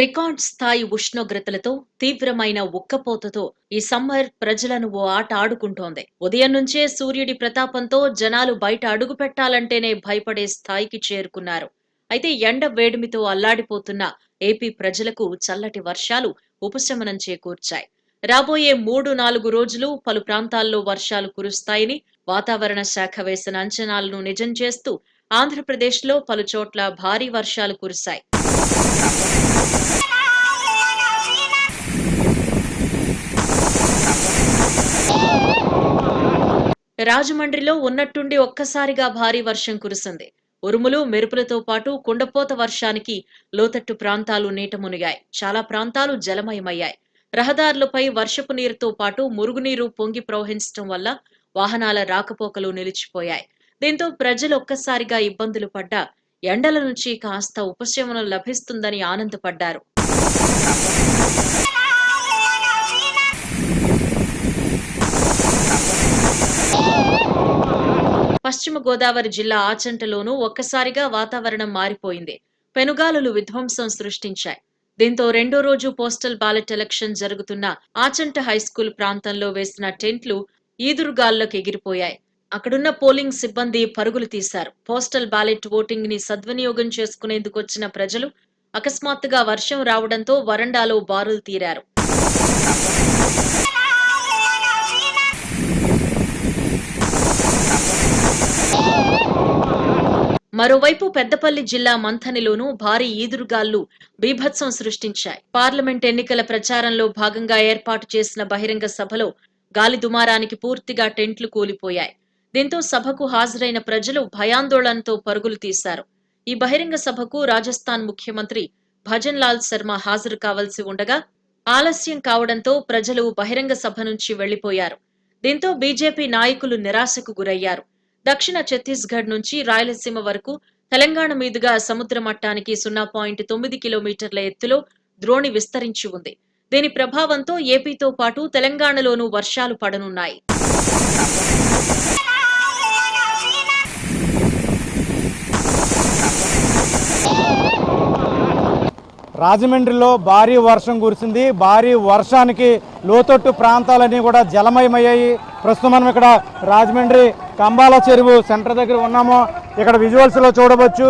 Record స్థాయి ఉష్ణోగ్రతలతో తీవ్రమైన ఉక్కపోతతో ఈ సమ్మర్ ప్రజలను ఓ ఆట ఆడుకుంటోంది. ఉదయం నుంచే సూర్యుడి ప్రతాపంతో జనాలు బయట అడుగు పెట్టాలంటేనే భయపడే స్థాయికి చేరుకున్నారు. అయితే ఎండ వేడిమితో అల్లాడిపోతున్న ఏపీ ప్రజలకు చల్లటి వర్షాలు ఉపశమనం చేకూర్చాయి. రాబోయే 3-4 రోజులు పలు ప్రాంతాల్లో వర్షాలు కురుస్తాయని వాతావరణ శాఖ వేసిన అంచనాలను నిజం చేస్తూ ఆంధ్రప్రదేశ్లో పలు చోట్ల భారీ వర్షాలు కురిశాయి. రాజమండ్రిలో ఉన్నట్టుండి ఒక్కసారిగా భారీ వర్షం కురిసింది. ఉరుములు మెరుపులతో పాటు కుండపోత వర్షానికి లోతట్టు ప్రాంతాలు నీట మునిగాయి. చాలా ప్రాంతాలు జలమయమయ్యాయి. రహదారులపై వర్షపు నీరుతో పాటు మురుగునీరు పొంగి ప్రవహించడం వల్ల వాహనాల రాకపోకలు నిలిచిపోయాయి. దీంతో ప్రజలు ఒక్కసారిగా ఇబ్బందులు పడ్డా ఎండల నుంచి కాస్త ఉపశమనం లభిస్తుందని ఆనందపడ్డారు. పశ్చిమ గోదావరి జిల్లా ఆచంటలోనూ ఒక్కసారిగా వాతావరణం మారిపోయింది. పెనుగాలులు విధ్వంసం సృష్టించాయి. దీంతో రెండో రోజు పోస్టల్ బ్యాలెట్ ఎలక్షన్ జరుగుతున్న ఆచంట హైస్కూల్ ప్రాంతంలో వేసిన టెంట్లు ఈదురుగాల్లోకి ఎగిరిపోయాయి. అక్కడున్న పోలింగ్ సిబ్బంది పరుగులు తీశారు. పోస్టల్ బ్యాలెట్ ఓటింగ్ ని సద్వినియోగం చేసుకునేందుకు వచ్చిన ప్రజలు అకస్మాత్తుగా వర్షం రావడంతో వరండాలో బారులు తీరారు. మరోవైపు పెద్దపల్లి జిల్లా మంథనిలోనూ భారీ ఈదురుగాళ్లు బీభత్సం సృష్టించాయి. పార్లమెంట్ ఎన్నికల ప్రచారంలో భాగంగా ఏర్పాటు చేసిన బహిరంగ సభలో గాలి దుమారానికి పూర్తిగా టెంట్లు కూలిపోయాయి. దీంతో సభకు హాజరైన ప్రజలు భయాందోళనతో పరుగులు తీశారు. ఈ బహిరంగ సభకు రాజస్థాన్ ముఖ్యమంత్రి భజన్ లాల్ శర్మ హాజరు కావాల్సి ఉండగా ఆలస్యం కావడంతో ప్రజలు బహిరంగ సభ నుంచి వెళ్లిపోయారు. దీంతో బీజేపీ నాయకులు నిరాశకు గురయ్యారు. దక్షిణ ఛత్తీస్గఢ్ నుంచి రాయలసీమ వరకు తెలంగాణ మీదుగా సముద్ర మట్టానికి 0.9 కిలోమీటర్ల ఎత్తులో ద్రోణి విస్తరించి ఉంది. దీని ప్రభావంతో ఏపీతో పాటు తెలంగాణలోనూ వర్షాలు పడనున్నాయి. రాజమండ్రిలో భారీ వర్షం కురిసింది. భారీ వర్షానికి లోతట్టు ప్రాంతాలన్నీ కూడా జలమయమయ్యాయి. ప్రస్తుతం మనం ఇక్కడ రాజమండ్రి కంబాల చెరువు సెంటర్ దగ్గర ఉన్నాము. ఇక్కడ విజువల్స్లో చూడవచ్చు,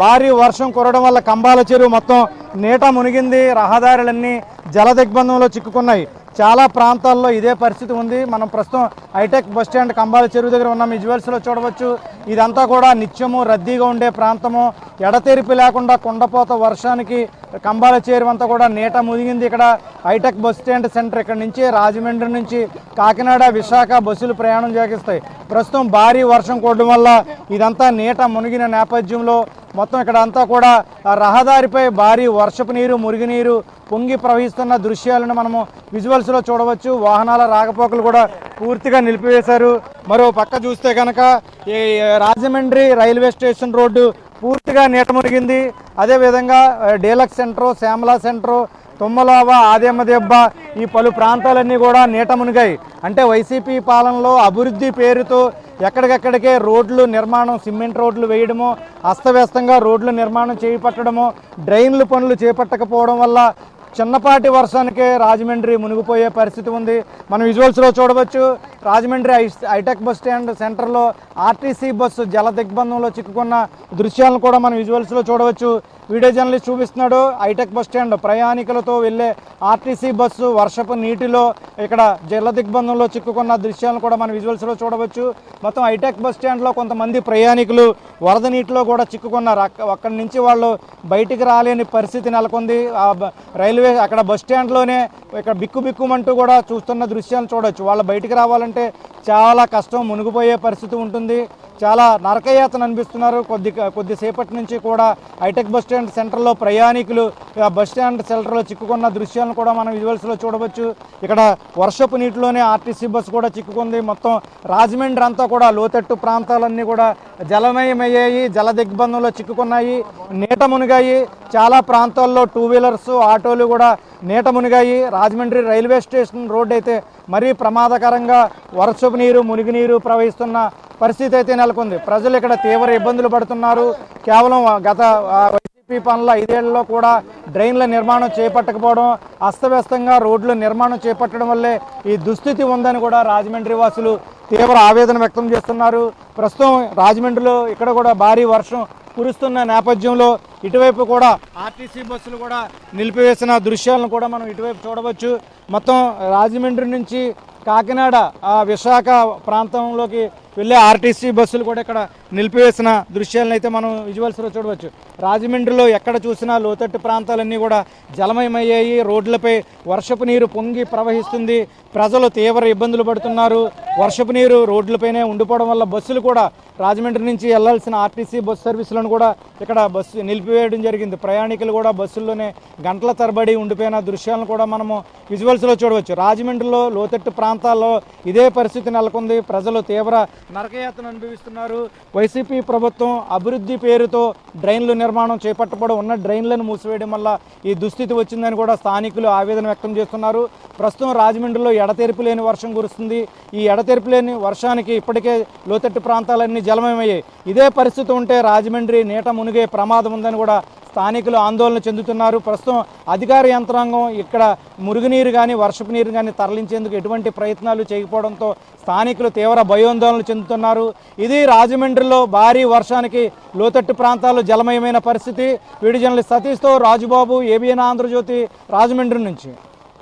భారీ వర్షం కురవడం వల్ల కంబాల చెరువు మొత్తం నీట మునిగింది. రహదారులన్నీ జల దిగ్బంధంలో చిక్కుకున్నాయి. చాలా ప్రాంతాల్లో ఇదే పరిస్థితి ఉంది. మనం ప్రస్తుతం హైటెక్ బస్టాండ్ కంబాల చెరువు దగ్గర ఉన్నాం. విజువల్స్లో చూడవచ్చు, ఇదంతా కూడా నిత్యము రద్దీగా ఉండే ప్రాంతము. ఎడతెరిపి లేకుండా కుండపోత వర్షానికి కంబాల చెరువు అంతా కూడా నీట మునిగింది. ఇక్కడ హైటెక్ బస్టాండ్ సెంటర్, ఇక్కడ నుంచి రాజమండ్రి నుంచి కాకినాడ, విశాఖ బస్సులు ప్రయాణం చేస్తాయి. ప్రస్తుతం భారీ వర్షం కురవడం వల్ల ఇదంతా నీట మునిగిన నేపథ్యంలో మొత్తం ఇక్కడ అంతా కూడా రహదారిపై భారీ వర్షపు నీరు, మురుగునీరు పొంగి ప్రవహిస్తున్న దృశ్యాలను మనము విజువల్స్లో చూడవచ్చు. వాహనాల రాకపోకలు కూడా పూర్తిగా నిలిపివేశారు. మరో పక్క చూస్తే కనుక ఈ రాజమండ్రి రైల్వే స్టేషన్ రోడ్డు పూర్తిగా నీట మునిగింది. అదేవిధంగా డీలక్స్ సెంటరు, శ్యామలా సెంటరు, తుమ్మలావ, ఆదేమ దెబ్బ ఈ పలు ప్రాంతాలన్నీ కూడా నీట మునిగాయి. అంటే వైసీపీ పాలనలో అభివృద్ధి పేరుతో ఎక్కడికెక్కడికే రోడ్లు నిర్మాణం, సిమెంట్ రోడ్లు వేయడము, అస్తవ్యస్తంగా రోడ్లు నిర్మాణం చేపట్టడము, డ్రైన్లు పనులు చేపట్టకపోవడం వల్ల చిన్నపాటి వర్షానికే రాజమండ్రి మునిగిపోయే పరిస్థితి ఉంది. మనం విజువల్స్లో చూడవచ్చు, రాజమండ్రి హైటెక్ బస్ స్టాండ్ సెంటర్లో ఆర్టీసీ బస్సు జల దిగ్బంధంలో చిక్కుకున్న దృశ్యాలను కూడా మనం విజువల్స్లో చూడవచ్చు. వీడియో జర్నలిస్ట్ చూపిస్తున్నాడు. హైటెక్ బస్ స్టాండ్ ప్రయాణికులతో వెళ్లే ఆర్టీసీ బస్సు వర్షపు నీటిలో ఇక్కడ జల దిగ్బంధంలో చిక్కుకున్న దృశ్యాలను కూడా మనం విజువల్స్లో చూడవచ్చు. మొత్తం హైటెక్ బస్ స్టాండ్లో కొంతమంది ప్రయాణికులు వరద నీటిలో కూడా చిక్కుకున్నారు. అక్కడి నుంచి వాళ్ళు బయటికి రాలేని పరిస్థితి నెలకొంది. రైల్వే అక్కడ బస్ స్టాండ్లోనే ఇక్కడ బిక్కుబిక్కుమంటూ కూడా చూస్తున్న దృశ్యాలను చూడవచ్చు. వాళ్ళు బయటికి రావాలంటే చాలా కష్టం, మునిగిపోయే పరిస్థితి ఉంటుంది. చాలా నరకయాతన అనిపిస్తున్నారు. కొద్దిసేపటి నుంచి కూడా హైటెక్ బస్ స్టాండ్ సెంటర్లో ప్రయాణికులు బస్ స్టాండ్ సెంటర్లో చిక్కుకున్న దృశ్యాలను కూడా మనం విజువల్స్లో చూడవచ్చు. ఇక్కడ వర్షపు నీటిలోనే ఆర్టీసీ బస్సు కూడా చిక్కుకుంది. మొత్తం రాజమండ్రి అంతా కూడా లోతట్టు ప్రాంతాలన్నీ కూడా జలమయమయ్యాయి, జల దిగ్బంధంలో చిక్కుకున్నాయి, నీట మునిగాయి. చాలా ప్రాంతాల్లో టూ వీలర్స్, ఆటోలు కూడా నీట మునిగాయి. రాజమండ్రి రైల్వే స్టేషన్ రోడ్డు అయితే మరీ ప్రమాదకరంగా వర్షపు నీరు, మునిగినీరు ప్రవహిస్తున్న పరిస్థితి అయితే నెలకొంది. ప్రజలు ఇక్కడ తీవ్ర ఇబ్బందులు పడుతున్నారు. కేవలం గత వైసీపీ ఈ పనుల 5 ఏళ్లలో కూడా డ్రైన్ల నిర్మాణం చేపట్టకపోవడం, అస్తవ్యస్తంగా రోడ్ల నిర్మాణం చేపట్టడం వల్లే ఈ దుస్థితి ఉందని కూడా రాజమండ్రి వాసులు తీవ్ర ఆవేదన వ్యక్తం చేస్తున్నారు. ప్రస్తుతం రాజమండ్రిలో ఇక్కడ కూడా భారీ వర్షం కురుస్తున్న నేపథ్యంలో ఇటువైపు కూడా ఆర్టీసీ బస్సులు కూడా నిలిపివేసిన దృశ్యాలను కూడా మనం ఇటువైపు చూడవచ్చు. మొత్తం రాజమండ్రి నుంచి కాకినాడ విశాఖ ప్రాంతంలోకి వెళ్ళే ఆర్టీసీ బస్సులు కూడా ఇక్కడ నిలిపివేసిన దృశ్యాలను అయితే మనం విజువల్స్లో చూడవచ్చు. రాజమండ్రిలో ఎక్కడ చూసినా లోతట్టు ప్రాంతాలన్నీ కూడా జలమయమయ్యాయి. రోడ్లపై వర్షపు నీరు పొంగి ప్రవహిస్తుంది. ప్రజలు తీవ్ర ఇబ్బందులు పడుతున్నారు. వర్షపు నీరు రోడ్లపైనే ఉండిపోవడం వల్ల బస్సులు కూడా రాజమండ్రి నుంచి వెళ్లాల్సిన ఆర్టీసీ బస్సు సర్వీసులను కూడా ఇక్కడ బస్సు నిలిపివేయడం జరిగింది. ప్రయాణికులు కూడా బస్సుల్లోనే గంటల తరబడి ఉండిపోయిన దృశ్యాలను కూడా మనము విజువల్స్లో చూడవచ్చు. రాజమండ్రిలో లోతట్టు ప్రాంతాల్లో ఇదే పరిస్థితి నెలకొంది. ప్రజలు తీవ్ర నరకయాతన అనుభవిస్తున్నారు. వైసీపీ ప్రభుత్వం అభివృద్ధి పేరుతో డ్రైన్లు నిర్మాణం చేపట్టబడి ఉన్న డ్రైన్లను మూసివేయడం వల్ల ఈ దుస్థితి వచ్చిందని కూడా స్థానికులు ఆవేదన వ్యక్తం చేస్తున్నారు. ప్రస్తుతం రాజమండ్రిలో ఎడతెరిపి లేని వర్షం కురుస్తుంది. ఈ ఎడతెరిపి లేని వర్షానికి ఇప్పటికే లోతట్టు ప్రాంతాలన్నీ జలమయమయ్యాయి. ఇదే పరిస్థితి ఉంటే రాజమండ్రి నీట మునిగే ప్రమాదం ఉందని కూడా స్థానికులు ఆందోళన చెందుతున్నారు. ప్రస్తుతం అధికార యంత్రాంగం ఇక్కడ మురుగునీరు కానీ వర్షపు నీరు కానీ తరలించేందుకు ఎటువంటి ప్రయత్నాలు చేయకపోవడంతో స్థానికులు తీవ్ర భయోందోళనలు చెందుతున్నారు. ఇది రాజమండ్రిలో భారీ వర్షానికి లోతట్టు ప్రాంతాలు జలమయమైన పరిస్థితి. వీడియో జర్నలిస్ట్ సతీష్తో రాజుబాబు, ఏబిఎన్ ఆంధ్రజ్యోతి, రాజమండ్రి నుంచి.